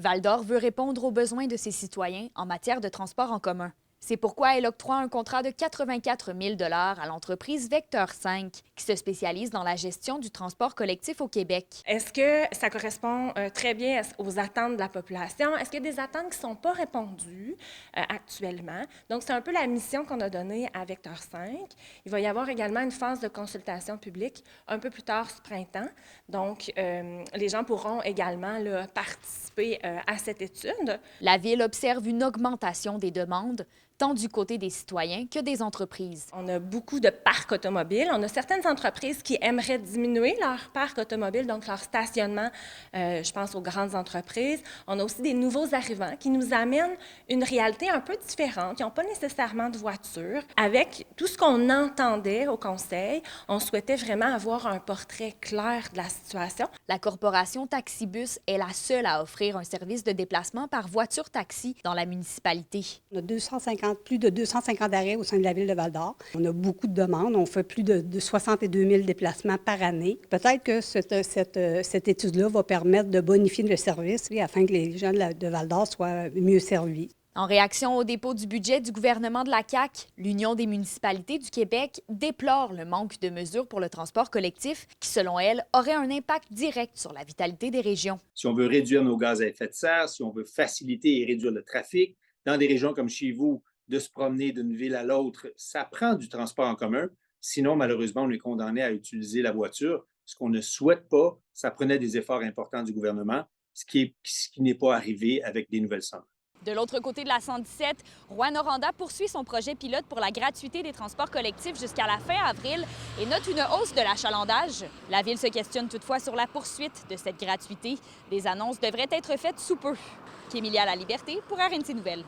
Val-d'Or veut répondre aux besoins de ses citoyens en matière de transport en commun. C'est pourquoi elle octroie un contrat de 84 000 à l'entreprise Vecteur 5, qui se spécialise dans la gestion du transport collectif au Québec. Est-ce que ça correspond très bien aux attentes de la population? Est-ce qu'il y a des attentes qui ne sont pas répondues actuellement? Donc, c'est un peu la mission qu'on a donnée à Vecteur 5. Il va y avoir également une phase de consultation publique un peu plus tard ce printemps. Donc, les gens pourront également là, participer à cette étude. La Ville observe une augmentation des demandes, tant du côté des citoyens que des entreprises. On a beaucoup de parcs automobiles. On a certaines entreprises qui aimeraient diminuer leur parc automobile, donc leur stationnement, je pense aux grandes entreprises. On a aussi des nouveaux arrivants qui nous amènent une réalité un peu différente. Ils n'ont pas nécessairement de voiture. Avec tout ce qu'on entendait au Conseil, on souhaitait vraiment avoir un portrait clair de la situation. La corporation Taxibus est la seule à offrir un service de déplacement par voiture-taxi dans la municipalité. On a plus de 250 arrêts au sein de la ville de Val-d'Or. On a beaucoup de demandes. On fait plus de 62 000 déplacements par année. Peut-être que cette étude-là va permettre de bonifier le service afin que les gens de Val-d'Or soient mieux servis. En réaction au dépôt du budget du gouvernement de la CAQ, l'Union des municipalités du Québec déplore le manque de mesures pour le transport collectif qui, selon elle, aurait un impact direct sur la vitalité des régions. Si on veut réduire nos gaz à effet de serre, si on veut faciliter et réduire le trafic, dans des régions comme chez vous, de se promener d'une ville à l'autre, ça prend du transport en commun. Sinon, malheureusement, on est condamné à utiliser la voiture. Ce qu'on ne souhaite pas, ça prenait des efforts importants du gouvernement, ce qui n'est pas arrivé avec des nouvelles sommes. De l'autre côté de la 117, Rouyn-Noranda poursuit son projet pilote pour la gratuité des transports collectifs jusqu'à la fin avril et note une hausse de l'achalandage. La Ville se questionne toutefois sur la poursuite de cette gratuité. Des annonces devraient être faites sous peu. Kémilia La Liberté pour RNC Nouvelles.